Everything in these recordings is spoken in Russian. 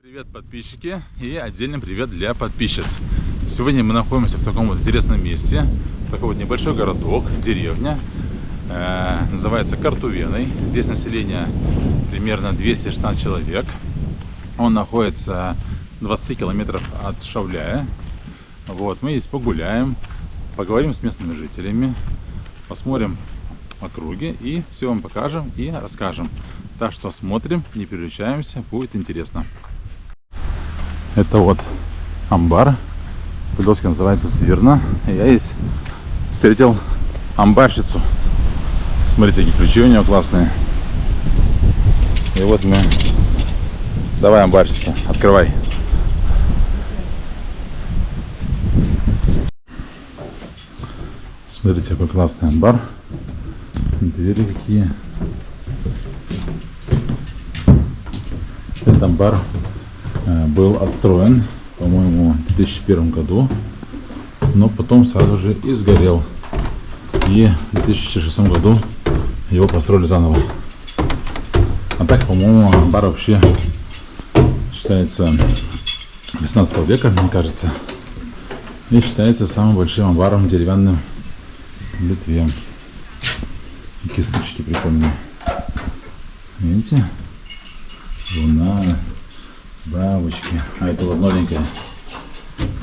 Привет, подписчики, и отдельный привет для подписчиц. Сегодня мы находимся в таком вот интересном месте. Такой вот небольшой городок, деревня. Называется Картувеной. Здесь население примерно 216 человек. Он находится в 20 километров от Шауляя. Вот, мы здесь погуляем, поговорим с местными жителями, посмотрим округи и все вам покажем и расскажем. Так что смотрим, не переключаемся, будет интересно. Это вот амбар, по-русски называется Свирна. Я здесь встретил амбарщицу. Смотрите, какие ключи у нее классные. И вот мы... Давай, амбарщица, открывай. Смотрите, какой классный амбар. Двери какие. Этот амбар был отстроен, по-моему, в 2001 году, но потом сразу же и сгорел. И в 2006 году его построили заново. А так, по-моему, амбар вообще считается 18 века, мне кажется, и считается самым большим амбаром деревянным в Литве. Какие штучки прикольные. Видите? Луна, бабочки. А это вот новенькое.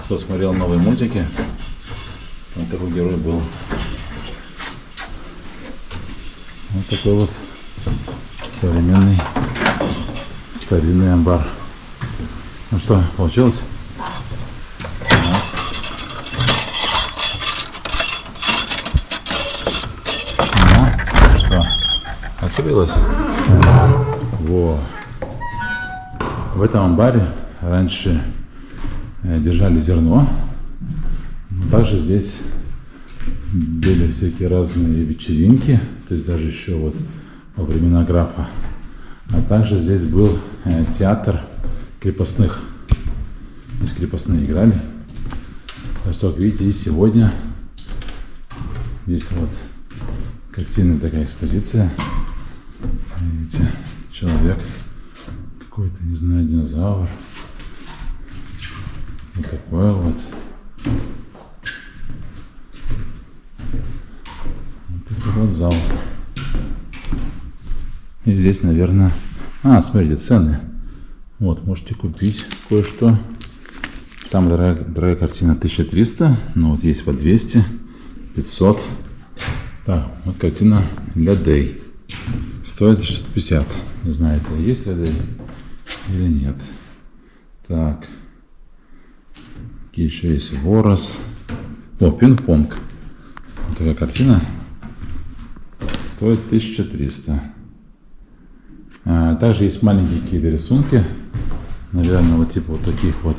Кто смотрел новые мультики, вот такой герой был. Вот такой вот современный старинный амбар. Ну что, получилось? Ну что, открылось? Во. В этом амбаре раньше держали зерно. Также здесь были всякие разные вечеринки, то есть даже еще вот во времена графа. А также здесь был театр крепостных. Здесь крепостные играли. То есть, как видите, и сегодня здесь вот картинная такая экспозиция. Видите, человек какой-то, не знаю, динозавр. Вот такой вот. Вот такой вот зал. И здесь, наверное... смотрите, цены. Вот, можете купить кое-что. Самая дорогая картина 1300, но вот есть по 200, 500. Так, вот картина Лядей. Стоит 650. Не знаю, это есть Лядей или нет. Так. Какие еще есть? Ворос. О, пинг-понг. Вот такая картина. Стоит 1300. Также есть маленькие какие-то рисунки. Наверное, вот типа вот таких вот.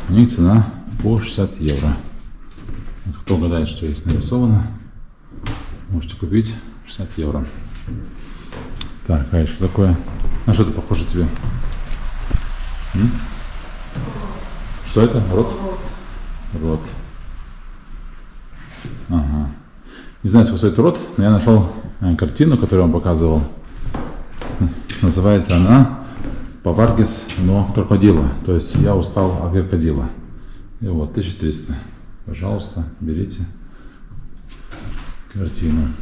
У них цена по 60 евро. Вот кто угадает, что есть нарисовано, можете купить 60 евро. Так, а что такое? На что это похоже тебе? Что это? Рот? Рот. Ага. Не знаю, сколько стоит рот, но я нашел картину, которую я вам показывал. Называется она «Паваргис, но крокодила». То есть я устал от крокодила. И вот 1300. Пожалуйста, берите картину.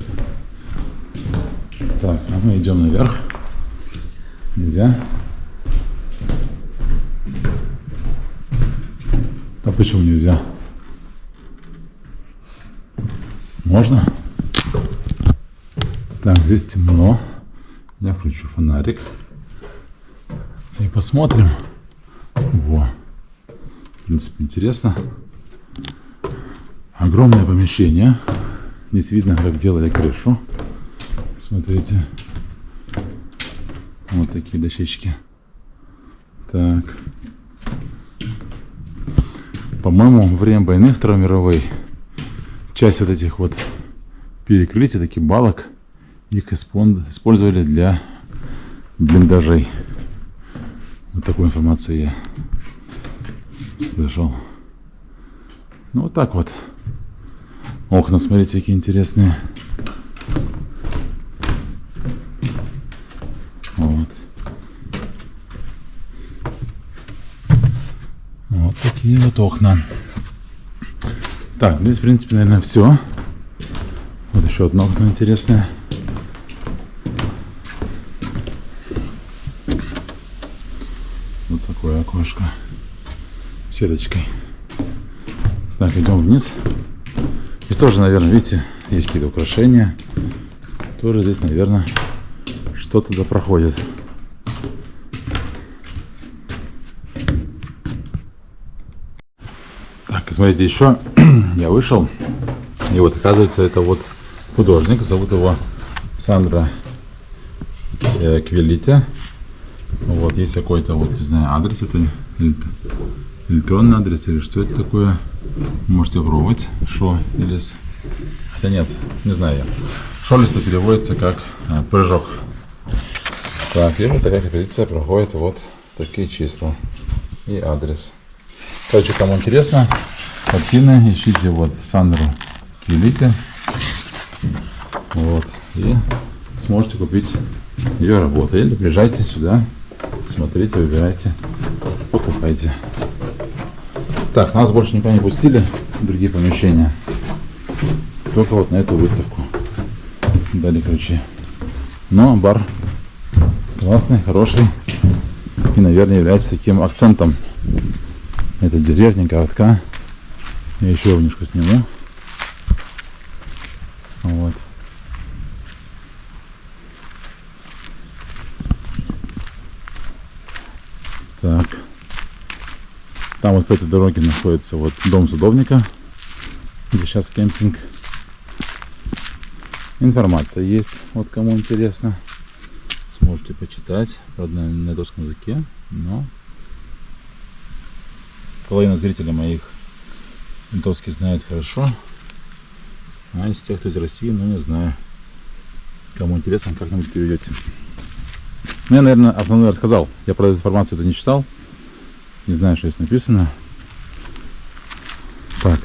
Так, а мы идем наверх. Нельзя. А почему нельзя? Можно? Так, здесь темно. Я включу фонарик. И посмотрим. Во. В принципе, интересно. Огромное помещение. Здесь видно, как делали крышу. Смотрите. Вот такие дощечки. Так. По-моему, во время войны Второй мировой часть вот этих вот перекрытий, таких балок, их использовали для блиндажей. Вот такую информацию я слышал. Ну вот так вот. Окна, смотрите, какие интересные. Вот. Такие вот окна. Так, здесь, в принципе, наверное, все. Вот еще одно окно интересное. Вот такое окошко с сеточкой. Так, идем вниз. Здесь тоже, наверное, видите, есть какие-то украшения. Тоже здесь, наверное, что-то да проходит. Так, смотрите, еще я вышел. И вот, оказывается, это вот художник. Зовут его Сандро Квеллити. Вот, есть какой-то, вот, не знаю, адрес это, или электронный адрес, или что это такое. Можете пробовать. Шо, или... Хотя нет, не знаю я. Шолиста переводится как прыжок. Так, и вот такая композиция проходит вот такие числа и адрес. Короче, кому интересно, картины, ищите вот Сандро Квеллити. Вот, и сможете купить ее работу. Или приезжайте сюда, смотрите, выбирайте, покупайте. Так, нас больше никуда не пустили в другие помещения. Только вот на эту выставку дали ключи. Но бар классный, хороший. И, наверное, является таким акцентом. Это деревня, городка. Я еще немножко сниму. Вот. Так. Там вот по этой дороге находится вот дом садовника, где сейчас кемпинг. Информация есть, вот кому интересно. Сможете почитать, правда, на литовском языке, но половина зрителей моих литовский знает хорошо, а из тех, кто из России, ну не знаю. Кому интересно, как-нибудь переведете. Ну, я, наверное, основное рассказал. Я про эту информацию это не читал. Не знаю, что здесь написано. Так.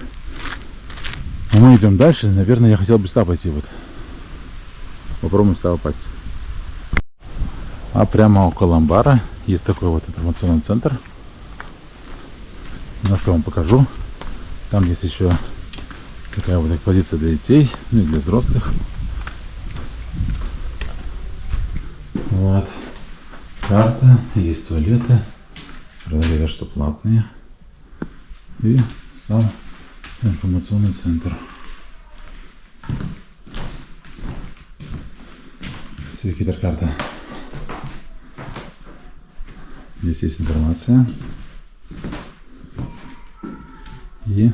А мы идем дальше. Наверное, я хотел бы сюда пойти. Вот. Попробуем сюда попасть. А прямо около амбара есть такой вот информационный центр. Немножко вам покажу. Там есть еще такая вот экспозиция для детей, ну и для взрослых. Вот. Карта, есть туалеты. Говорят, что платные. И сам информационный центр. Карта. Здесь есть информация. И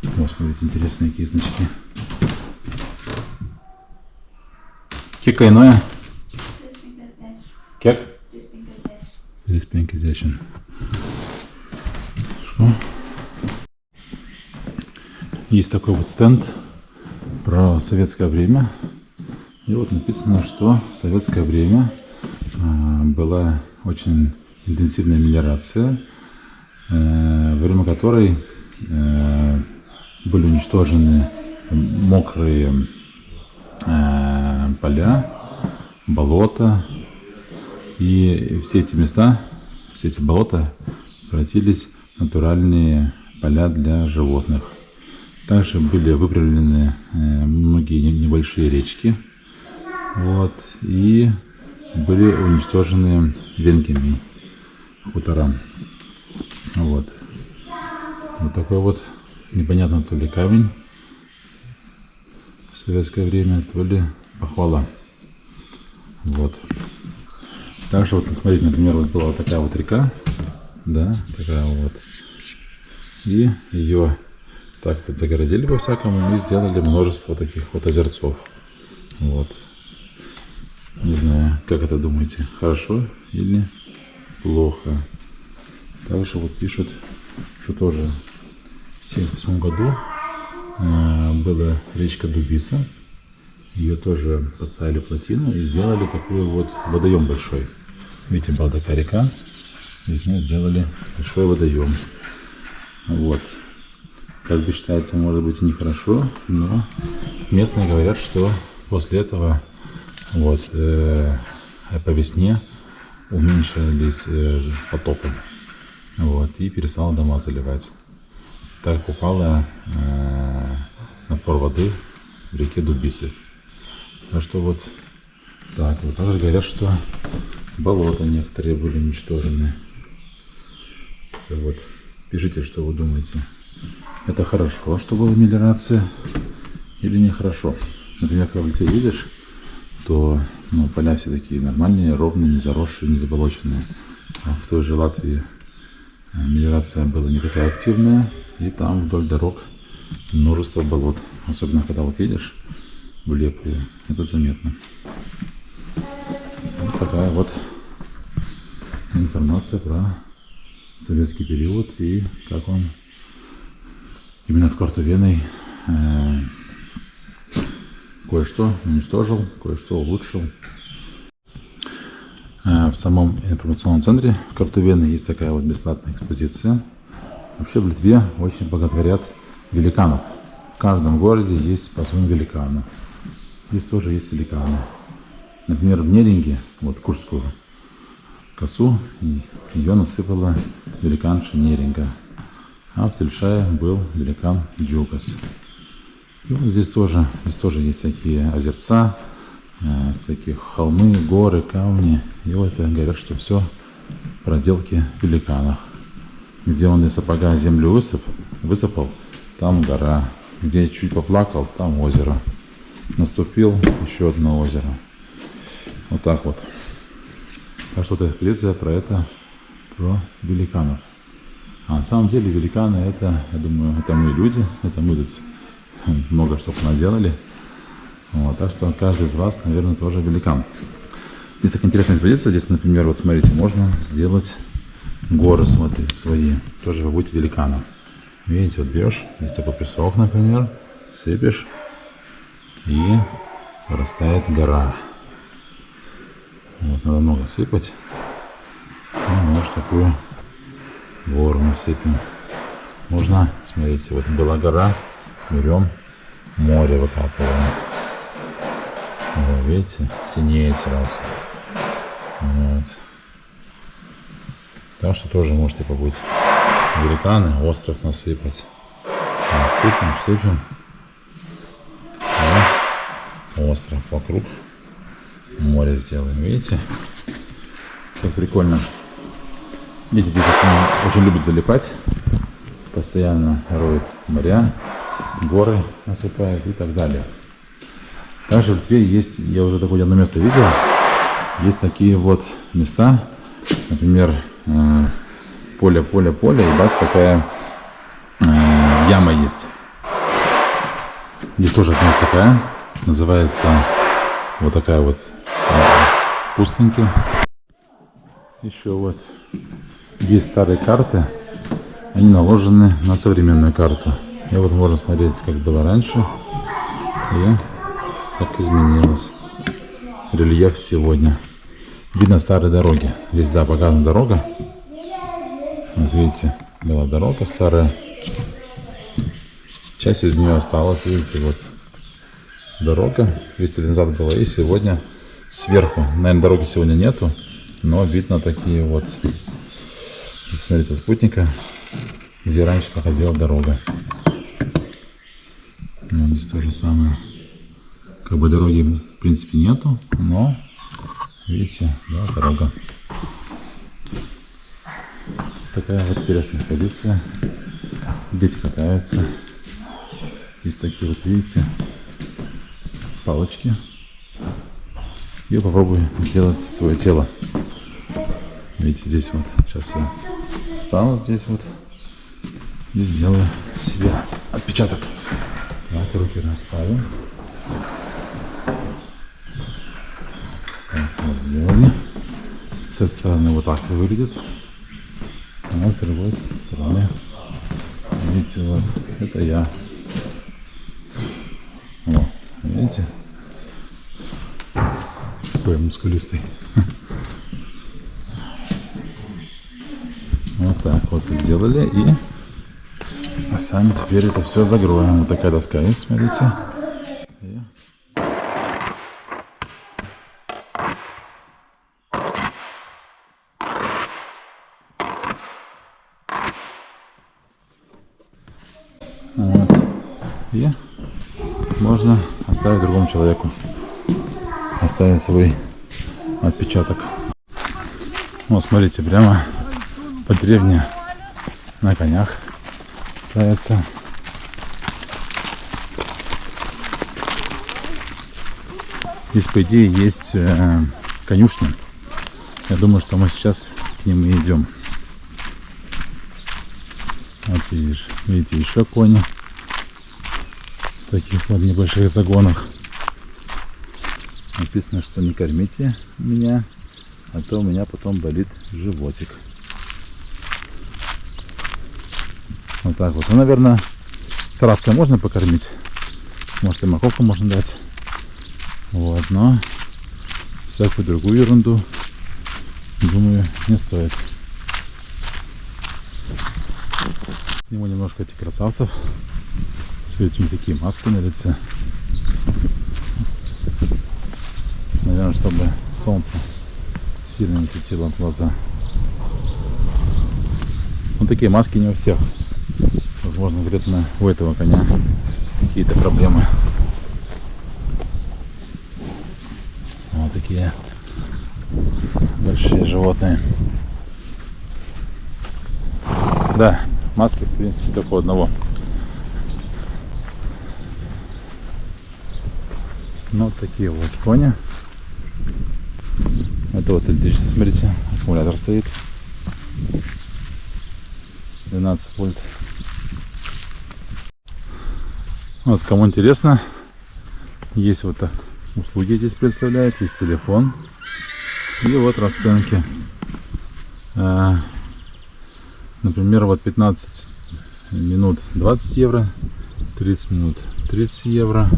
вот, смотрите, интересные какие значки. Кика иное. Как? 35. Есть такой вот стенд про советское время. И вот написано, что в советское время была очень интенсивная мелиорация, во время которой были уничтожены мокрые поля, болота. И все эти места, все эти болота превратились в натуральные поля для животных. Также были выправлены многие небольшие речки. Вот, и были уничтожены венгами хутора. Вот. Вот такой вот непонятно то ли камень в советское время, то ли похвала. Вот. Также вот, смотрите, например, вот была вот такая вот река, да, такая вот, и ее так вот загородили по-всякому и сделали множество таких вот озерцов. Вот. Не знаю, как это думаете, хорошо или плохо. Также вот пишут, что тоже в 1978 году была речка Дубиса. Ее тоже поставили плотину и сделали такой вот водоем большой. Видите, была такая река, из нее сделали большой водоем. Вот. Как бы считается, может быть, нехорошо, но местные говорят, что после этого вот, по весне уменьшились потопы. Вот, и перестала дома заливать. Так упала напор воды в реке Дубисы. Так что вот так. Вот также говорят, что болота некоторые были уничтожены. Вот. Пишите, что вы думаете. Это хорошо, что была мелиорация, или нехорошо? Например, когда в Литве едешь, то поля все такие нормальные, ровные, не заросшие, не заболоченные. А в той же Латвии мелиорация была не такая активная, и там вдоль дорог множество болот. Особенно, когда вот едешь в Лепое, это заметно. Вот такая вот информация про советский период и как он именно в Картувенной кое-что уничтожил, кое-что улучшил. В самом информационном центре в Картувене есть такая вот бесплатная экспозиция. Вообще в Литве очень боготворят великанов. В каждом городе есть по своему великану. Здесь тоже есть великаны. Например, в Неринге, вот Курскую косу, ее насыпала великанша Неринга. А в Тельшае был великан Джукас. И вот здесь тоже есть всякие озерца, всякие холмы, горы, камни. И вот это говорят, что все проделки великанов. Где он из сапога землю высыпал, там гора. Где чуть поплакал, там озеро. Наступил, еще одно озеро. Вот так вот. Так что это экспедиция про великанов. А на самом деле великаны это, я думаю, это мы люди, это мы тут много что наделали. Вот, так что каждый из вас, наверное, тоже великан. Есть такая интересная экспедиция. Здесь, например, вот смотрите, можно сделать горы свои. Тоже вы будете великаном. Видите, вот берешь, есть такой песок, например, сыпешь, и вырастает гора. Вот, надо много сыпать. И может такую гору насыпем. Можно, смотрите, вот была гора, берем, море выкапываем. Вот, видите, синеет сразу. Вот. Так что тоже можете побыть великаны, остров насыпать. Вот, сыпем. И остров вокруг. Море сделаем, видите? Как прикольно. Видите, здесь очень любят залипать. Постоянно роют моря, горы насыпают и так далее. Также в Литве есть, я уже такое одно место видел, есть такие вот места, например, поле, и бац, такая яма есть. Здесь тоже одна есть такая, называется вот такая вот пустыньки. Еще вот есть старые карты, они наложены на современную карту. И вот можно смотреть, как было раньше и как изменилось рельеф сегодня. Видно старые дороги. Здесь, да, показана дорога. Вот видите, была дорога старая. Часть из нее осталась, видите, вот дорога. 200 лет назад была, и сегодня сверху. Наверное, дороги сегодня нету, но видно такие вот, если смотреть со спутника, где раньше проходила дорога. Ну, здесь то же самое. Как бы дороги в принципе нету, но видите, да, дорога. Такая вот интересная позиция. Дети катаются. Здесь такие вот, видите, палочки. Я попробую сделать свое тело. Видите, здесь вот. Сейчас я встану здесь вот и сделаю себе отпечаток. Так, руки расправим. Так, вот сделали. С этой стороны вот так выглядит. А с другой стороны, видите, вот, это я. О, видите? Какой мускулистый. Вот так вот сделали, и сами теперь это все закроем. Вот такая доска есть, смотрите. Вот. И можно оставить другому человеку. Оставить свой отпечаток. Вот смотрите, прямо по деревне на конях катаются. Здесь, по идее, есть конюшня. Я думаю, что мы сейчас к ним и идем. Вот видите, еще кони в таких вот небольших загонах. Написано, что не кормите меня, а то у меня потом болит животик. Вот так вот. Ну, наверное, травкой можно покормить. Может, и морковку можно дать. Вот, но всякую другую ерунду, думаю, не стоит. Сниму немножко этих красавцев. Смотрите, у них такие маски на лице. Наверное, чтобы солнце сильно не светило в глаза. Вот такие маски не у всех. Возможно, конкретно у этого коня какие-то проблемы. Вот такие большие животные. Да, маски, в принципе, только у одного. Ну, вот такие вот кони. Это вот электричество, смотрите, аккумулятор стоит. 12 вольт. Вот, кому интересно, есть вот услуги здесь представляют, есть телефон. И вот расценки. Например, вот 15 минут 20 евро, 30 минут 30 евро.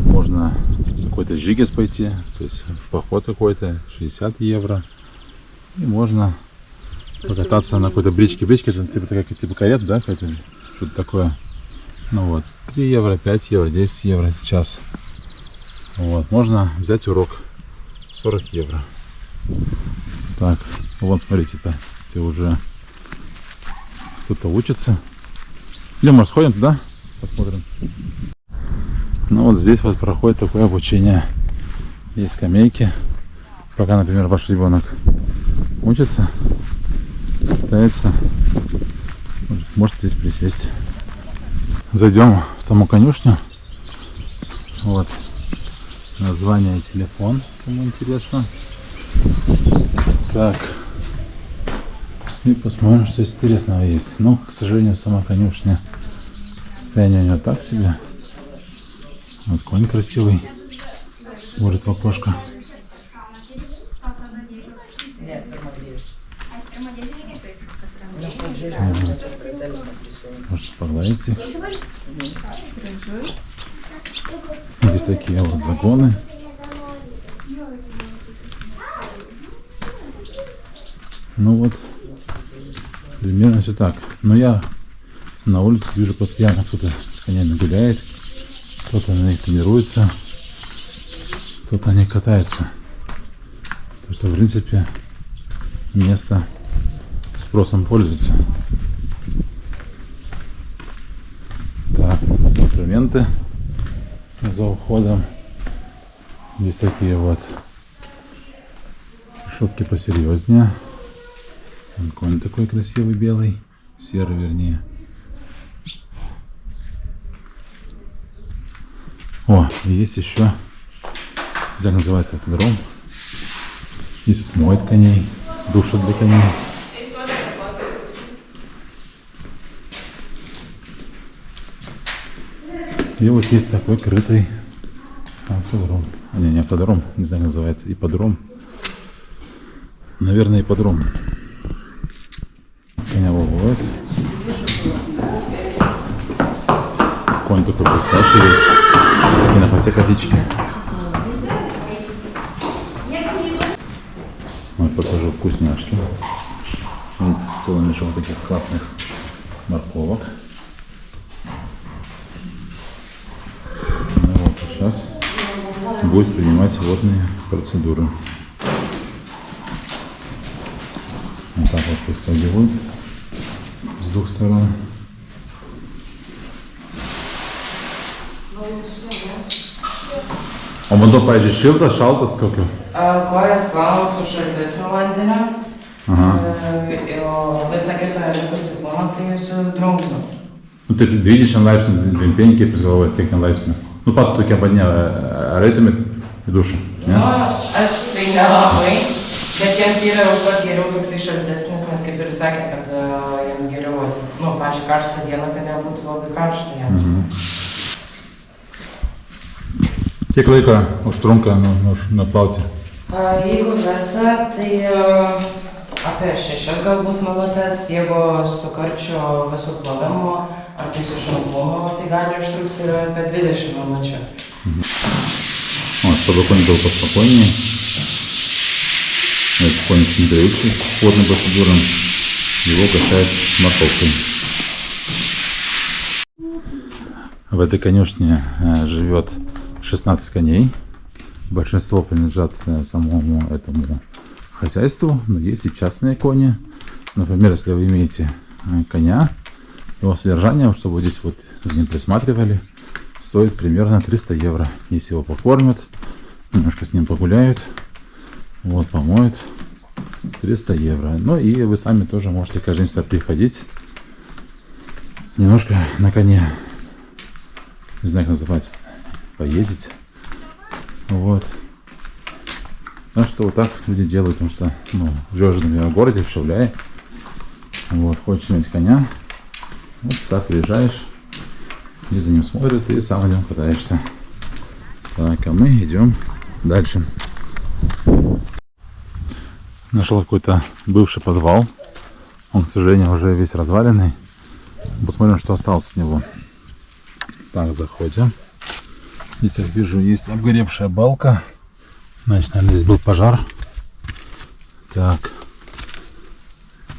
Можно какой-то жигес пойти, то есть в поход какой-то 60 евро. И можно покататься на какой-то бричке. Бричка это типа карет, да, что-то такое. Ну вот, 3 евро, 5 евро, 10 евро сейчас. Вот, можно взять урок 40 евро. Так, вон смотрите-то, где уже кто-то учится. Или может сходим туда, посмотрим. Ну вот здесь вот проходит такое обучение. Есть скамейки. Пока, например, ваш ребенок учится, пытается, может здесь присесть. Зайдем в саму конюшню. Вот название и телефон, кому интересно. Так. И посмотрим, что здесь интересного есть. Но, к сожалению, сама конюшня, состояние у нее так себе. Вот конь красивый, смотрит в окошко. Может, погладите. Есть такие вот загоны. Ну вот, примерно все так. Но я на улице вижу постоянно, кто-то с конями гуляет, кто-то на них тренируется, кто-то на них катается. Так что, в принципе, место спросом пользуется. Так, инструменты за уходом. Здесь такие вот шутки посерьезнее. Конь такой красивый, белый, серый вернее. О, и есть еще, так называется, автодром. Здесь вот моют коней, душат для коней. И вот есть такой крытый автодром. Не автодром, не знаю, как называется, ипподром. Наверное, ипподром. Коня выводят. Конь такой блестящий весь. И на хвосте косички. Вот покажу вкусняшки. Видите, целый мешок таких классных морковок. Ну вот, сейчас будет принимать водные процедуры. Вот так вот пристегивают с двух сторон. O man to, pavyzdžiui, šiltas, šaltas kokio? Kojas plaunu su šaltesniu vandeniu. O visą kitą likusi kūną tai su drungnu. Nu, taip 20 laipsnių, 25, kaip jūs galvojate, kiek ten laipsnių? Nu, pat tokia badinė, ar eitumėt į dušą? Ne? Nu, aš tai nelabai, bet jiems yra jau pat geriau toksai šaltesnis, nes kaip ir sakė, kad jiems geriau, pavyzdžiui, karštą dieną, kad nebūtų labai karšta jiems. Kiek laiko užtrunka nuplauti? Jeigu visą, tai apie 6 galbūt minutės, jeigu su karčiu visų plovimu ar tai su šampūnu, tai gali užtrukti apie 20 minučių. Вот, чтобы конь был поспокойнее. Это конь не дающий плотным процедурам. Его качают морковкой. В этой конюшне живет 16 коней. Большинство принадлежат самому этому хозяйству, но есть и частные кони. Например, если вы имеете коня, его содержание, чтобы здесь вот за ним присматривали, стоит примерно 300 евро. Если его покормят, немножко с ним погуляют, вот, помоют, 300 евро. Ну и вы сами тоже можете каждый день сюда приходить, немножко на коне, не знаю, как называется, поездить. Вот. Так что вот так люди делают, потому что, живешь, например, в городе, в Шауляе, вот, хочешь иметь коня, вот сюда приезжаешь, и за ним смотрят, и сам на нем катаешься. Так, а мы идем дальше. Нашел какой-то бывший подвал, он, к сожалению, уже весь разваленный. Посмотрим, что осталось от него. Так, заходим. Здесь, я вижу, есть обгоревшая балка. Значит, наверное, здесь был пожар. Так.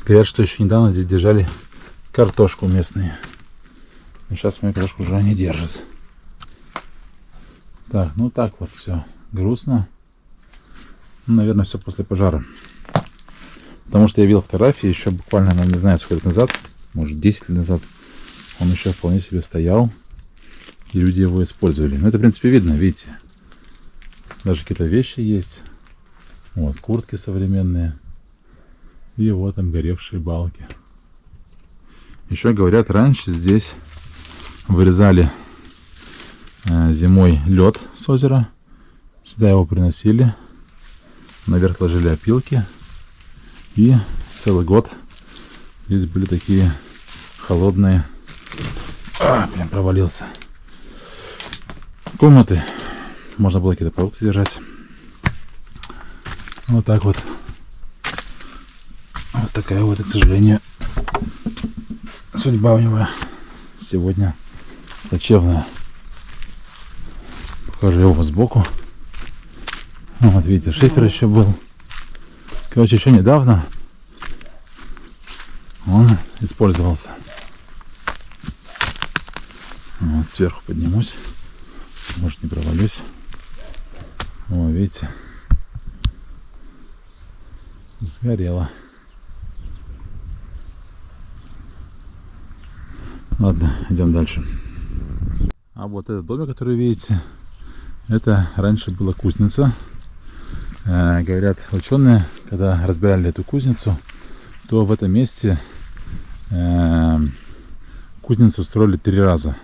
Говорят, что еще недавно здесь держали картошку местные. Но сейчас мою картошку уже не держат. Так, ну так вот все. Грустно. Наверное, все после пожара. Потому что я видел фотографии еще буквально, не знаю, сколько лет назад. Может, 10 лет назад. Он еще вполне себе стоял. И люди его использовали. Ну, это, в принципе, видно, видите. Даже какие-то вещи есть. Вот, куртки современные. И вот обгоревшие балки. Еще говорят, раньше здесь вырезали зимой лед с озера. Сюда его приносили. Наверх ложили опилки. И целый год здесь были такие холодные... Прям провалился. Комнаты. Можно было какие-то продукты держать. Вот так вот. Вот такая вот, к сожалению, судьба у него сегодня плачевная. Покажу его сбоку. Вот видите, шифер еще был. Короче, еще недавно он использовался. Вот, сверху поднимусь. Может, не провалюсь. О, видите, сгорело. Ладно, идем дальше. А вот этот домик, который видите, это раньше была кузница. Говорят ученые, когда разбирали эту кузницу, то в этом месте кузницу строили 3 раза.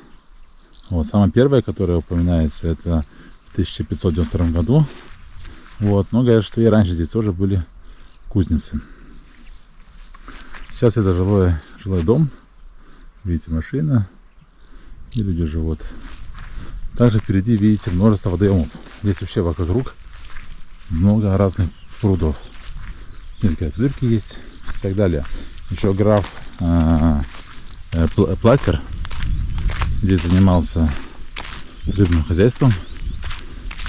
Вот, самая первая, которая упоминается, это в 1592 году. Вот, но говорят, что и раньше здесь тоже были кузницы. Сейчас это жилой дом. Видите, машина. И люди живут. Также впереди видите множество водоемов. Здесь вообще вокруг много разных прудов. Здесь, говорят, рыбки есть и так далее. Еще граф Платер здесь занимался рыбным хозяйством.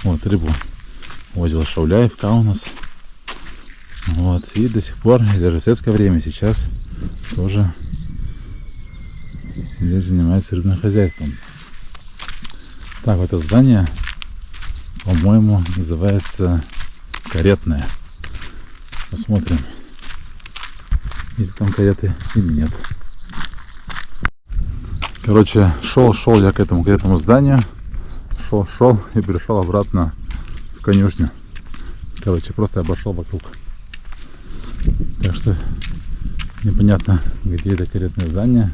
Вот, рыбу возил Шауляе в Каунас. Вот, и до сих пор, и даже в советское время сейчас тоже здесь занимается рыбным хозяйством. Так, вот это здание, по-моему, называется Каретное. Посмотрим, есть там кареты или нет. Короче, шел я к этому каретному зданию. Шел и пришел обратно конюшню. Короче, просто обошел вокруг. Так что непонятно, где это каретное здание.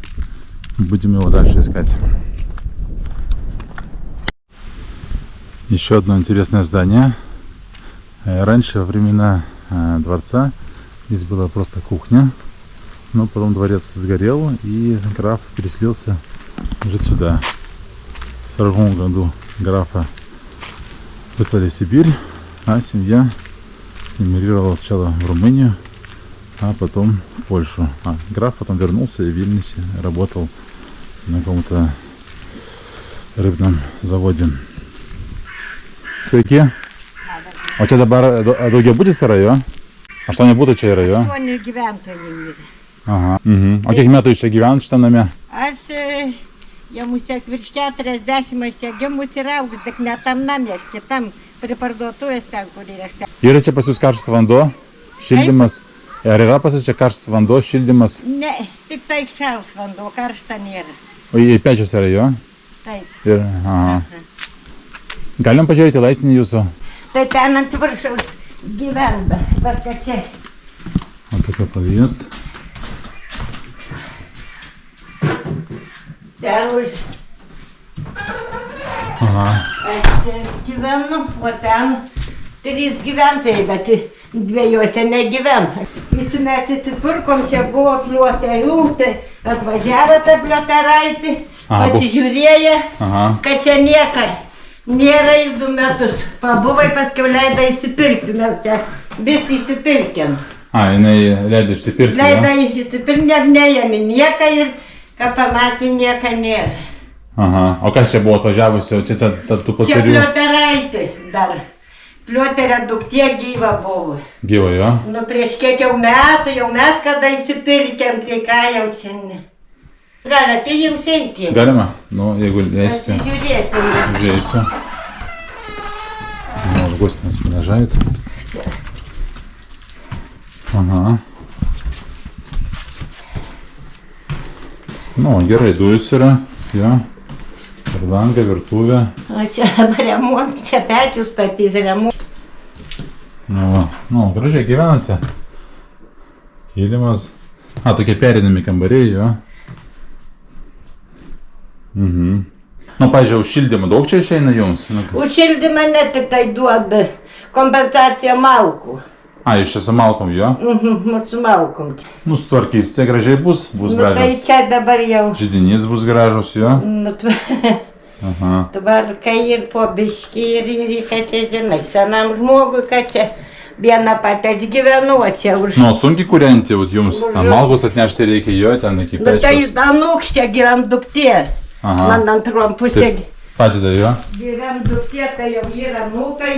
Будем его дальше искать. Еще одно интересное здание. Раньше, во времена дворца, здесь была просто кухня. Но потом дворец сгорел, и граф переселился жить сюда. В 1940 году графа выслали в Сибирь, а семья эмигрировала сначала в Румынию, а потом в Польшу. А граф потом вернулся и в Вильнюсе работал на каком-то рыбном заводе. Sveiki. O čia dabar daugiabutis yra jo? Aštuoni čia yra jo? 8 gyventojai yra. Aha. O kiek metų jūs čia gyvenat šitą namę? Aš jau tiek virš 40, aš čia gimus ir augus, tik ne tam namė, aš kitam prie parduotuvės ten, kur yra. Yra čia pas jūs karštas vanduo, šildymas? Ar yra pas jūs čia karštas vanduo, šildymas? Ne, tik tai šals vanduo, karšta nėra. O į pečius yra jo? Taip. Ir, aha. Galim pažiūrėti laitinį jūsų? Tai ten ant viršaus gyvena, bet kad čia. O tokia pavyzdys. Ten už. Aha. Aš čia gyvenu, o ten 3 gyventojai, bet 2 negyvena. Visi mes įsipirkom, čia buvo pliotarių, tai atvažiavo ta pliotaraitė, pasižiūrėjo, kad čia nieka nėra į 2 metus. Pabuvai, paskiau leido įsipirkti, mes čia vis įsipirkėm. A, jinai leido įsipirkti, jo? Leido įsipirkti, neapnėjami nieką ir ką pamatė, nieka nėra. Aha, o kas čia buvo atvažiavusi, o čia tų patarių? Čia pliotaraitė dar. Pliotėra duktė gyva buvo. Gyva, jo? Nu, prieš kiek jau metų, jau mes kada įsipirkėm, tai ką jau čia ne. Gal atei jums eiti? Galima? Nu, jeigu leisite. Pasižiūrėti. Žiūrėsiu. Nu, gosti nas приезжают. Ага. Nu, gerai, dujus yra, jo. Ir langą, virtuvę. O čia remont, čia pečių statys remont. Nu, gražiai gyvenate. Kilimas. A, tokie perinami kambariai, jo. Mhm. Nu, pažiūrėjau, šildymą daug čia išeina jums? Už šildymą ne tik tai duoda kompensaciją malkų. A, jūs čia su malkom, jo? Su malkom. Nu, sutvarkysite, gražiai bus Nu, gražus. tai čia dabar jau. Židinys bus gražus, jo? Nu, Aha. tvarkai ir po biškį ir kad čia, žinai, senam žmogui, kad čia vieną patį aš gyvenu, o čia už... Nu, sunkiai kurianti, jums ten malkus atnešti reikia jo, ten iki Nu, tai pečiaus. anūks čia gyvent duktė. Aha. Man antruom pusė. Padeda jo? Gyvent duktė, tai jau yra anūkai,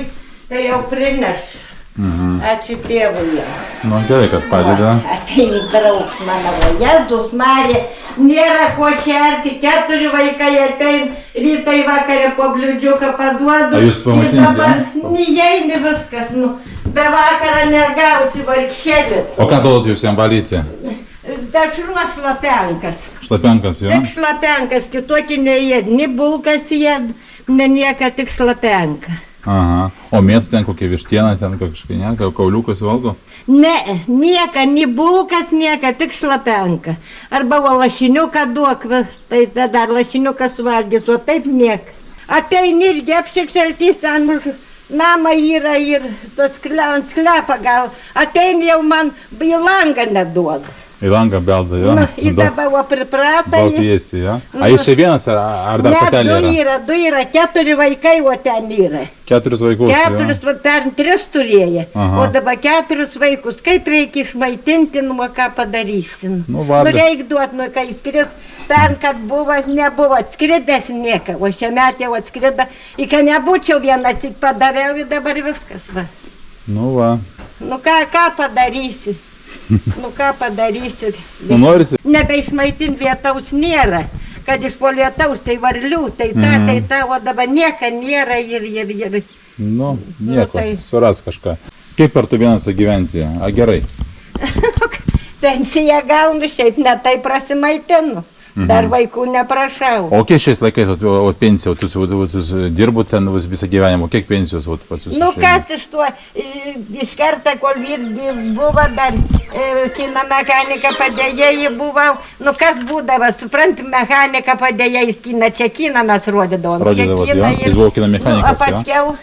tai jau prineš. Ačiū tėvui jau. Nu, gerai, kad padeda. Ateini draugs mano, Jėzus Marija, nėra ko šerti, 4 vaikai atein, rytai vakarė po bliūdžiuką paduodu. A jūs pamaitinti, ir dabar neįeini viskas, nu, be vakarą negausi vargšėlį. O ką duodat jūs jam valyti? Dešruos šlapenkas. Šlapenkas, jo? Tik šlapenkas, kitokį neėd, ni bulkas jėd, ne nieka, tik šlapenka. Aha. O mėsą ten kokia vištiena, ten kažkai, ne? Kauliukas valgo? Ne, nieka, ni bulkas, nieka, tik šlapenka. Arba va lašiniuką duok, tai dar lašiniuką suvalgys, o taip niek. Ateini irgi apšikšeltys, ten už namą yra ir tos ant sklepą gal. Ateini jau man į langą neduoda. Į langą belda, jo? Nu, į dabar va priprata. Daug jėsti, jo? A jis čia vienas ar dar patelė yra? Ne, 2 yra, 4 vaikai, o ten yra. 4 vaikus, 4, jo? per 3 turėjo, Aha. o dabar 4 vaikus. Kaip reikia išmaitinti, nu, ką padarysim. Nu, vardas. Nu, reik duot, nu, kai skris, ten, kad buvo, nebuvo atskridęs nieka, o šią metę jau atskrida. I ką nebūčiau vienas, ik padariau ir dabar viskas, va. Nu, va. Nu, ką padarysi? Nu, ką padarysi? Nu, norisi? Nebeišmaitinti lietaus nėra. Kad iš po lietaus tai varlių, tai ta, o dabar nieka nėra ir... Nu, nieko, tai- suras kažką. Kaip per tu vienas gyventi? A, gerai. Pensiją gaunu, šiaip ne tai prasimaitinu. Dar vaikų neprašau. O kiek šiais laikais vat pensija, jūs dirbu ten visą gyvenimą, kiek pensijos pas jūs? Nu kas iš to, iš karto, kol irgi buvo dar kino mechanika padėjėjai buvau, nu kas būdavo, supranti, mechanika padėjėjais kino, čia kiną mes rodydavom. Rodydavot, jo? Jis buvo kino mechanikas, jo? Paskiau,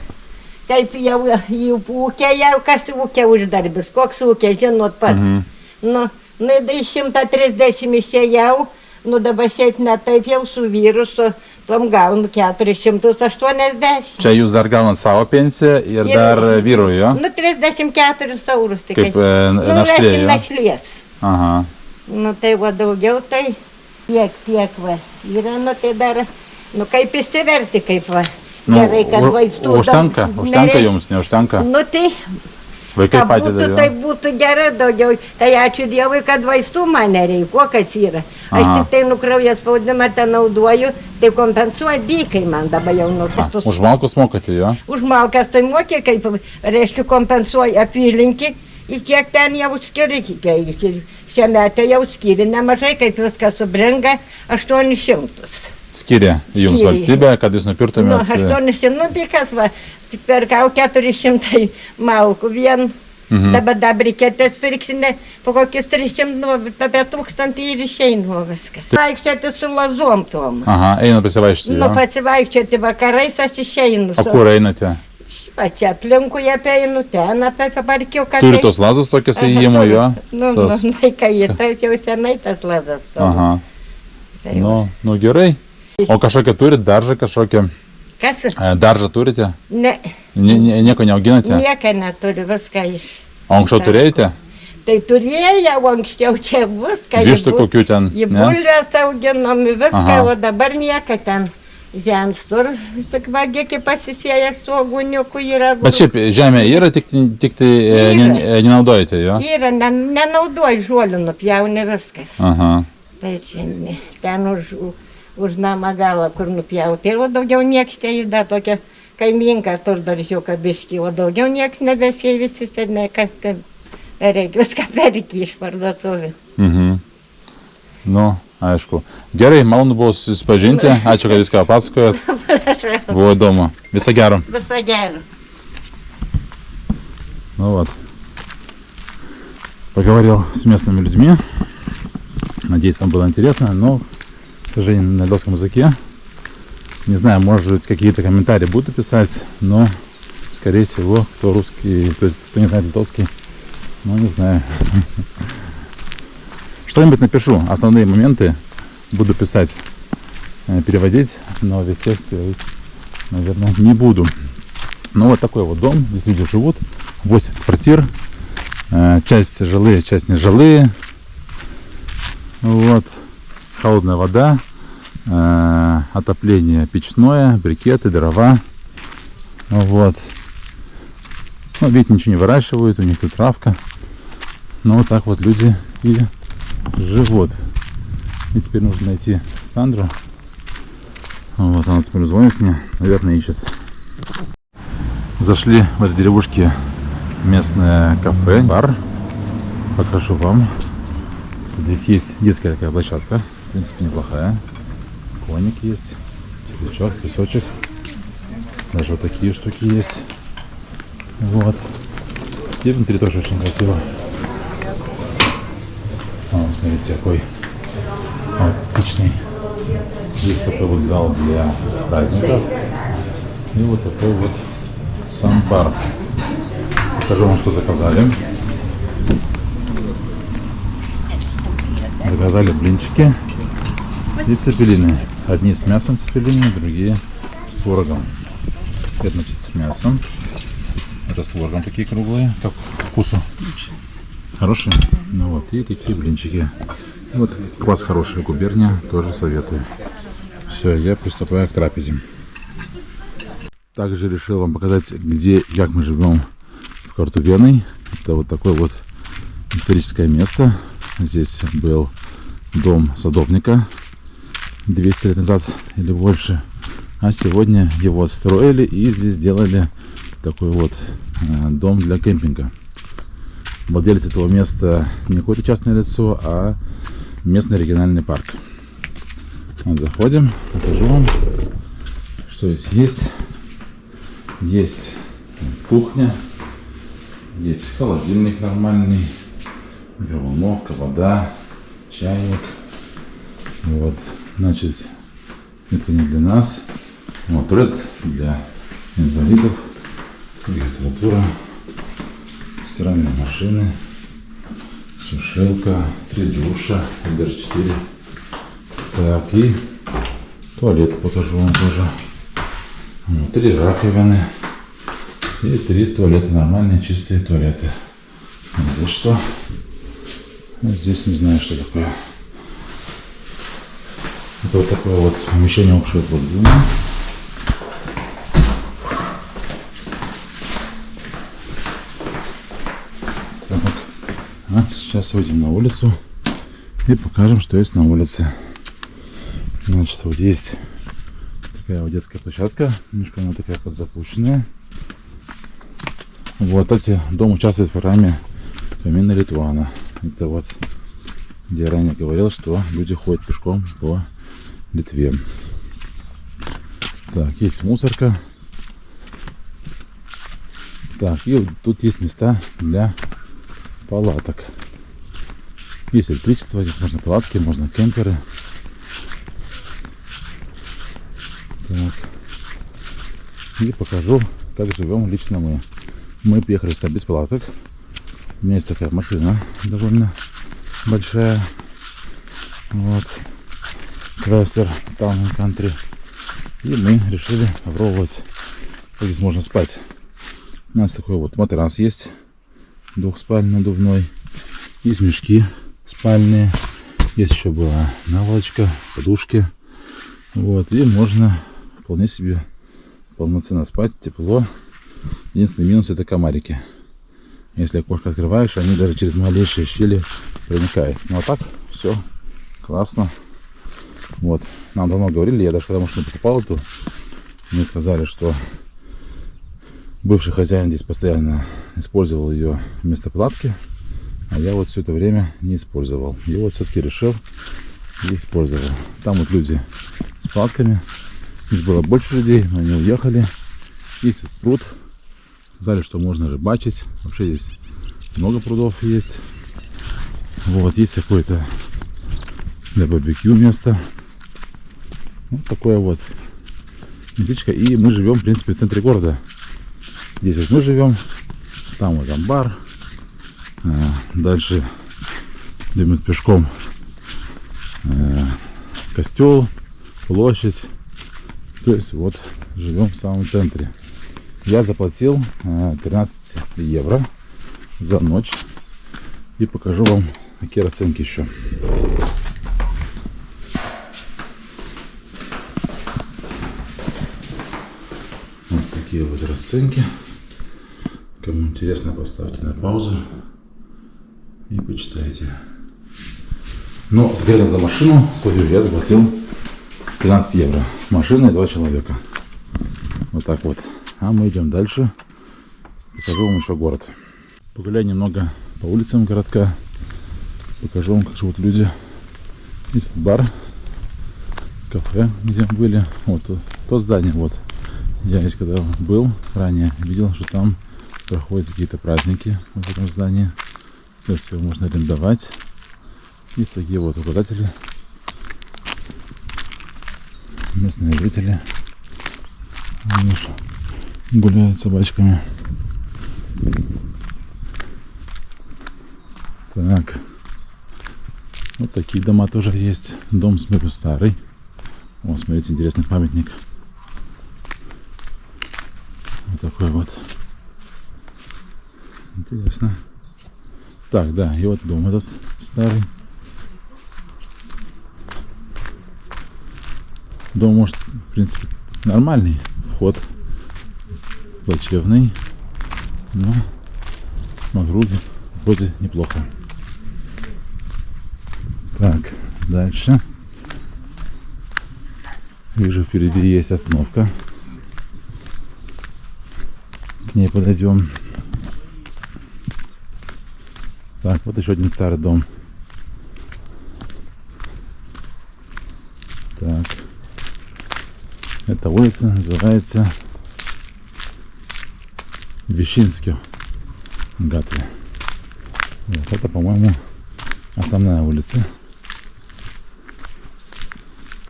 kaip jau į ūkę, jau kas ūkę uždarbis, koks ūkė, žinot pats. Nu, 130 išėjau, nu dabar šiaip ne taip jau su vyru, su tom gaunu 480. Čia jūs dar gaunat savo pensiją ir dar vyrui, jo? Nu 34 eurus. Tai kaip našlė, jo? Našlės. Aha. Nu tai va daugiau tai tiek va. Yra, nu tai dar, nu kaip įsiverti, kaip va. Nu, gerai, kad vaistų. Užtenka jums, neužtenka? Nu tai, vaikai padeda, jo? Tai būtų gerai daugiau. Tai ačiū Dievui, kad vaistų man nereikia, kas yra. Aš tik tai kraujo spaudimą ten naudoju, tai kompensuoja dykai man dabar jau nukistus. Už malkus mokate, jo? Už malkas tai mokė, kaip, reiškia, kompensuoja apylinkį, į kiek ten jau skiri, šią metę jau skiri nemažai, kaip viskas subrenga, 800. Skiria jums valstybė, kad jūs nupirtumėt? Nu, 800, nu tai kas va, tik perkau 400 malkų vien. Dabar briketės pirksinė, po kokius 300, nu, apie 1000 ir išeinu viskas. Vaikščioti su lazom tom. Aha, einu pasivaikščioti, jo? Nu, pasivaikščioti vakarais aš išeinu. O kur einate? Čia aplinkui apeinu, ten apie parkiuką. Turi tos lazas tokias įėjimo, jo? Nu, vaikai, tai jau senai tas lazas. Aha. Nu gerai. O kažkokią turit, daržą kažkokią? Kas? Daržą turite? Ne. Nieko neauginate? Nieko neturiu, viską iš. O anksčiau turėjote? Tai turėjau anksčiau čia viską. Vištų kokių ten? Į bulves auginom, viską, o dabar nieko ten. Žemės tur, tik vagėki pasisėję su oguniuku yra. Bet šiaip žemė yra, tik tai nenaudojate, jo? Yra, nenaudoju žuolių, nupjauni viskas. Aha. Tai čia ten už namą galą, kur nupjauti. Ir daugiau nieks tai įda tokia kaiminka, tur daržiuką biškį, o daugiau nieks nebesiai visi sėdė, kas ten reikia, viską perikį iš parduotuvį. Nu, aišku. Gerai, malonu buvo susipažinti, ačiū, kad viską pasakojot. Buvo įdomu. Viso gero. Viso gero. Ну вот. Поговорил с местными людьми. Надеюсь, вам было интересно, но, к сожалению, на литовском языке. Не знаю, может, какие-то комментарии буду писать, но, скорее всего, кто русский, кто не знает литовский, ну, не знаю. Что-нибудь напишу, основные моменты буду писать, переводить, но весь текст я, наверное, не буду. Ну, вот такой вот дом, здесь люди живут, 8 квартир, часть жилые, часть нежилые. Вот, холодная вода, отопление печное, брикеты, дрова. Вот. Ну, видите, ничего не выращивают, у них тут травка. Ну, вот так вот люди и живут. И теперь нужно найти Сандру. Вот, она теперь звонит мне, наверное, ищет. Зашли в этой деревушке местное кафе, бар. Покажу вам. Здесь есть детская такая площадка, в принципе, неплохая. Коник есть, червячок, песочек. Даже вот такие штуки есть. Вот. И внутри тоже очень красиво. Вот, смотрите, какой отличный. Есть такой вот зал для праздников. И вот такой вот сам бар. Покажу вам, что заказали. Заказали блинчики и цепелины. Одни с мясом цепелины, другие с творогом. Это значит с мясом. Это с творогом такие круглые, как по вкусу. Хорошие? Ну вот, и такие блинчики. И вот квас хороший, губерния, тоже советую. Все, я приступаю к трапезе. Также решил вам показать, где и как мы живем в Картувенной. Это вот такое вот историческое место. Здесь был дом садовника 200 лет назад или больше. А сегодня его отстроили и здесь сделали такой вот дом для кемпинга. Владелец этого места не какое-то частное лицо, а местный региональный парк. Вот заходим, покажу вам, что здесь есть. Есть кухня, есть холодильник нормальный, микроволновка, вода, чайник. Вот, значит, это не для нас. Вот туалет для инвалидов, регистратура, стиральные машины, сушилка, 3 душа, даже 4. Так, и туалет покажу вам тоже. 3 раковины и 3 туалета, нормальные чистые туалеты. А здесь что? Здесь не знаю, что такое. Это вот такое вот помещение общего пользования. Так, а сейчас выйдем на улицу и покажем, что есть на улице. Значит, вот есть такая вот детская площадка, немножко она такая подзапущенная. Вот эти дом участвует в программе Камина Литуана. Это вот, где я ранее говорил, что люди ходят пешком по Литве. Так, есть мусорка. Так, и вот тут есть места для палаток. Есть электричество, здесь можно палатки, можно кемперы. Так. И покажу, как живем лично мы. Мы приехали сюда без палаток. У меня есть такая машина довольно большая. Вот. Chrysler Town & Country. И мы решили попробовать, как здесь можно спать. У нас такой вот матрас есть. Двухспальный надувной. Есть мешки спальные. Есть еще была наволочка, подушки. Вот. И можно вполне себе полноценно спать, тепло. Единственный минус — это комарики. Если окошко открываешь, они даже через малейшие щели проникают. Ну а так все классно. Вот. Нам давно говорили, я даже когда машину покупал эту, мне сказали, что бывший хозяин здесь постоянно использовал ее вместо палатки, а я вот все это время не использовал. И вот все-таки решил и использовал. Там вот люди с палатками. Здесь было больше людей, но они уехали. Есть пруд. Сказали, что можно рыбачить. Вообще здесь много прудов есть. Вот, есть какое-то для барбекю место. Вот такое вот местечко. И мы живем, в принципе, в центре города. Здесь вот мы живем. Там вот амбар. Дальше 2 минуты пешком костел, площадь. То есть вот живем в самом центре. Я заплатил 13 евро за ночь. И покажу вам, какие расценки еще. Вот такие вот расценки. Кому интересно, поставьте на паузу и почитайте. Но конкретно за машину свою я заплатил 13 евро. Машина и 2 человека. Вот так вот. А мы идем дальше. Покажу вам еще город. Погуляю немного по улицам городка. Покажу вам, как живут люди. Есть бар, кафе, где мы были. Вот то здание. Вот. Я здесь когда был ранее, видел, что там проходят какие-то праздники в этом здании. То есть его можно арендовать. Есть такие вот указатели. Местные жители. Они гуляют с собачками. Так. Вот такие дома тоже есть. Дом, смотрю, старый. О, смотрите, интересный памятник. Вот такой вот. Интересно. Так, да, и вот дом этот старый. Дом, может, в принципе, нормальный. Вход плачевный. Но вроде неплохо. Так, дальше. Вижу, впереди есть остановка. К ней подойдем. Так, вот еще один старый дом. Так. Эта улица называется Вишинский Гатве. Вот это, по-моему, основная улица.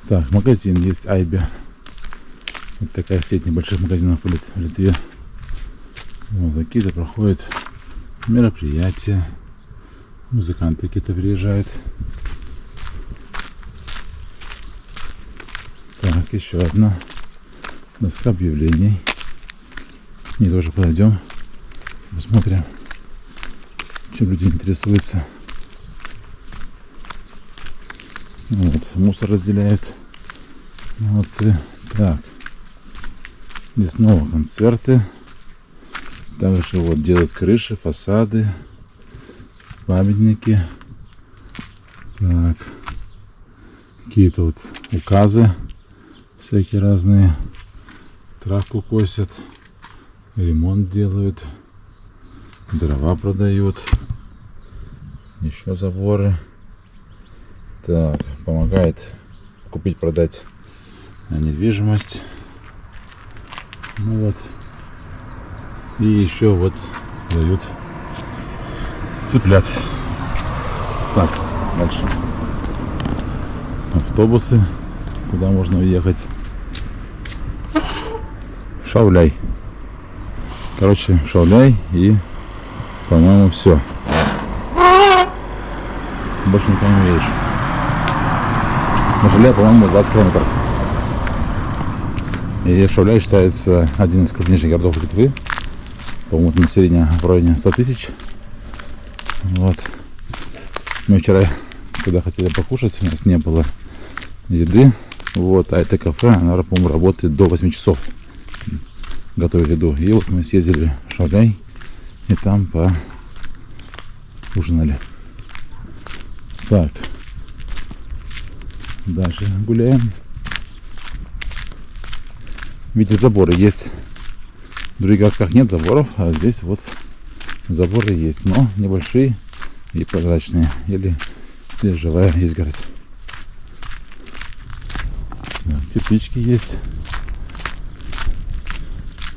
Так, магазин есть Айбе. Вот такая сеть небольших магазинов в Литве. Вот какие-то проходят мероприятия. Музыканты какие-то приезжают. Так, еще одна доска объявлений. К ней тоже подойдем. Посмотрим, чем люди интересуются. Вот, мусор разделяют. Молодцы. Так. Здесь снова концерты. Также вот делают крыши, фасады, памятники. Так. Какие-то вот указы всякие разные. Травку косят. Ремонт делают. Дрова продают. Еще заборы. Так, помогает купить, продать недвижимость. Ну вот. И еще вот дают цыплят. Так, дальше. Автобусы, куда можно уехать. Шауляй. Короче, Шауляй и, по-моему, все. Больше никого не видишь. На Шауляй, по-моему, 20 километров. И Шауляй считается один из крупнейших городов Литвы. По-моему, население в районе 100 тысяч. Вот. Мы вчера, когда хотели покушать, у нас не было еды. Вот, а это кафе, оно, по-моему, работает до 8 часов. Готовит еду. И вот мы съездили в Шауляй и там поужинали. Так. Дальше гуляем. Видите, заборы есть. В других городах нет заборов, а здесь вот заборы есть, но небольшие и прозрачные. Или живая изгородь. Так, теплички есть.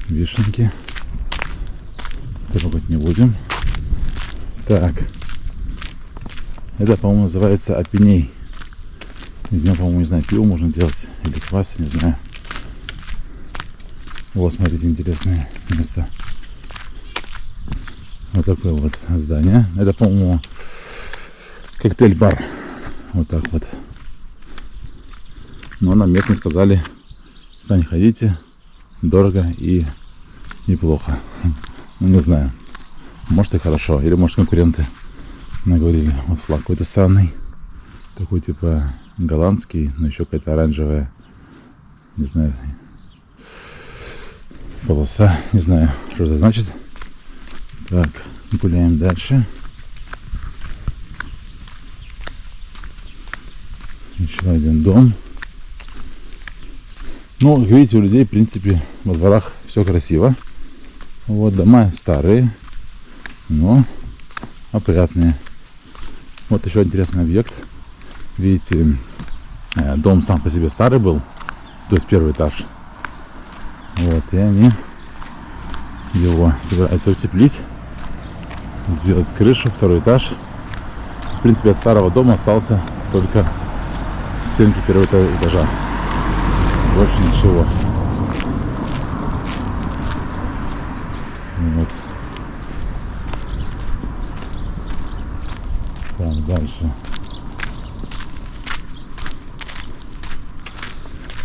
Вишенки. Трогать не будем. Так. Это, по-моему, называется опеней. Из него, по-моему, не знаю, пиво можно делать. Или квас, не знаю. Вот, смотрите, интересное место. Вот такое вот здание. Это, по-моему, коктейль-бар. Вот так вот. Но нам местные сказали, сюда не ходите. Дорого и неплохо. Ну, не знаю. Может и хорошо. Или может конкуренты наговорили. Вот флаг какой-то странный. Такой типа голландский, но еще какая-то оранжевая. Не знаю. Полоса. Не знаю, что это значит. Так, гуляем дальше. Еще один дом. Ну, как видите, у людей, в принципе, во дворах все красиво. Вот, дома старые, но опрятные. Вот еще интересный объект. Видите, дом сам по себе старый был, то есть первый этаж. Вот, и они его собираются утеплить, сделать крышу, второй этаж. В принципе, от старого дома остался только стенки первого этажа. Больше ничего. Вот. Так, дальше.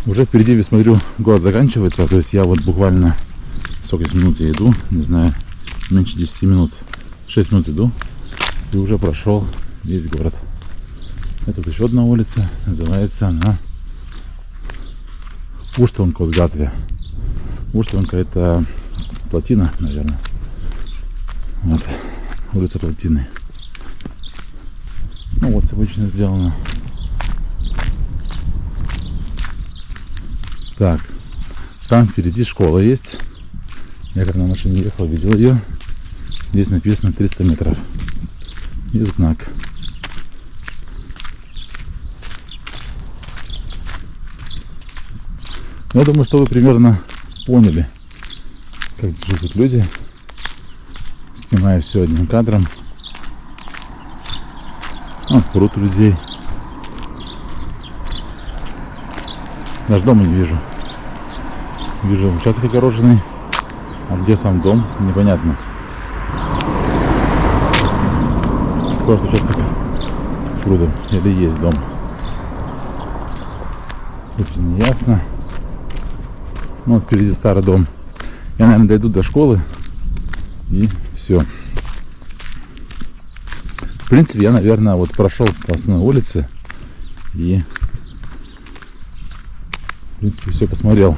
Уже впереди, я смотрю, город заканчивается. То есть я вот буквально сколько минут я иду, не знаю, меньше 10 минут. 6 минут иду. И уже прошел весь город. Это вот еще одна улица. Называется она Уштванкос-Гатве. Уштванка — это плотина, наверное. Вот. Улица Плотины. Ну вот, обычно сделано. Так, там впереди школа есть. Я когда на машине ехал, видел ее. Здесь написано 300 метров. И знак. Я думаю, что вы примерно поняли, как живут люди. Снимаю все одним кадром. Вот пруд людей. Даже дома не вижу. Вижу участок огороженный, а где сам дом, непонятно. Просто участок с прудом или есть дом. Это не ясно. Ну, вот впереди старый дом. Я, наверное, дойду до школы и все. В принципе, я, наверное, вот прошел по основной улице и, в принципе, все посмотрел.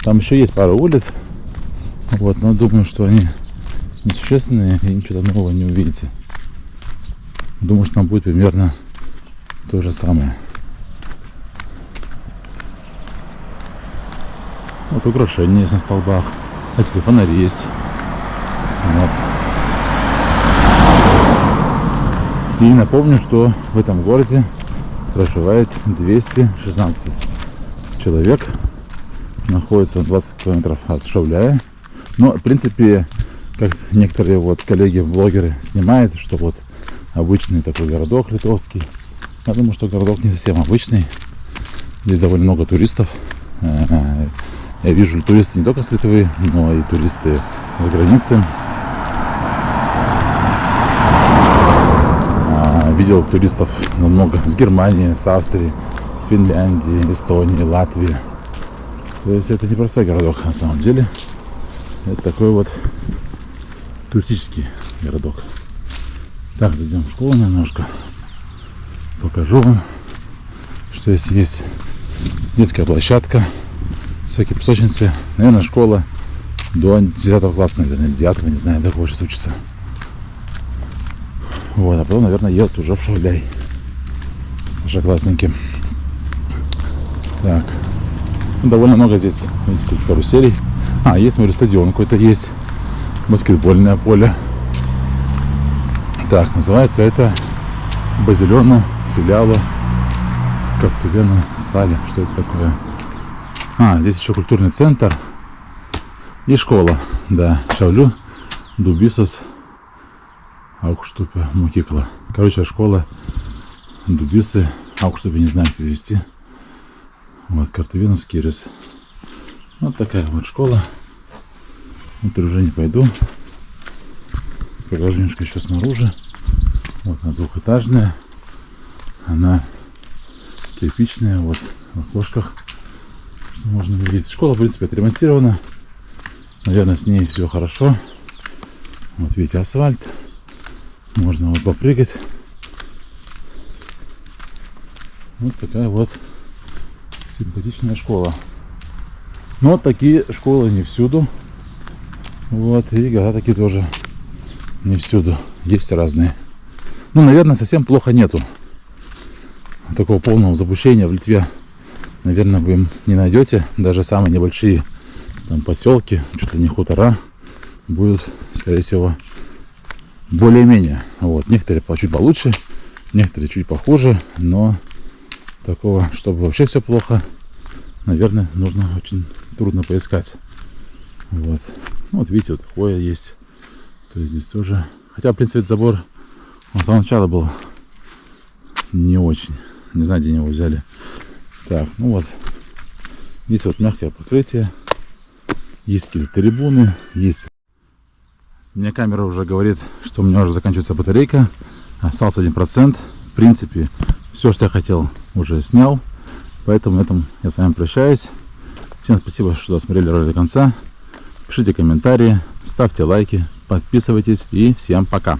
Там еще есть пара улиц, вот, но думаю, что они несущественные и ничего нового не увидите. Думаю, что там будет примерно то же самое. Вот украшения есть на столбах, а фонари есть. Вот. И напомню, что в этом городе проживает 216 человек. Находится 20 километров от Шауляя. Но, в принципе, как некоторые вот коллеги-блогеры снимают, что вот обычный такой городок литовский. Я думаю, что городок не совсем обычный. Здесь довольно много туристов. Я вижу туристы не только с Литвы, но и туристы с границы. Видел туристов много с Германии, с Австрии, Финляндии, Эстонии, Латвии. То есть это не простой городок на самом деле. Это такой вот туристический городок. Так, зайдем в школу немножко. Покажу вам, что здесь есть детская площадка, всякие песочницы. Наверное, школа до 9 класса, наверное, или 9, не знаю, до кого сейчас учится. Вот, а потом, наверное, едут уже в Шауляй. Старшеклассники. Так. Ну, довольно много здесь, видите, каруселей. Есть, смотрю, стадион какой-то есть. Баскетбольное поле. Так, называется это Базилёну, филиала Картувену Сале. Что это такое? Здесь еще культурный центр и школа. Да, Шаулю Дубисос Аукштупе Мукикла. Короче, школа Дубисы Аукштупе, не знаю, как перевести. Вот, Картувенус Кирис. Вот такая вот школа. Вот уже не пойду. Покажу немножко еще снаружи. Вот она двухэтажная. Она кирпичная. Вот в окошках, что можно видеть. Школа, в принципе, отремонтирована. Наверное, с ней все хорошо. Вот видите, асфальт. Можно вот попрыгать. Вот такая вот симпатичная школа. Но такие школы не всюду. Вот, и города такие тоже не всюду. Есть разные. Ну, наверное, совсем плохо нету. Такого полного запущения в Литве, наверное, вы не найдете. Даже самые небольшие там поселки, чуть ли не хутора, будут, скорее всего, более-менее. Вот, некоторые чуть получше, некоторые чуть похуже, но такого, чтобы вообще все плохо, наверное, нужно очень трудно поискать. Вот. Ну, вот видите, вот хвоя есть. То есть здесь тоже. Хотя, в принципе, этот забор он с самого начала был не очень. Не знаю, где его взяли. Так, ну вот. Здесь вот мягкое покрытие. Есть какие-то трибуны. Есть. У меня камера уже говорит, что у меня уже заканчивается батарейка. Остался 1%. В принципе, все, что я хотел, уже снял. Поэтому на этом я с вами прощаюсь. Всем спасибо, что досмотрели ролик до конца. Пишите комментарии, ставьте лайки, подписывайтесь и всем пока.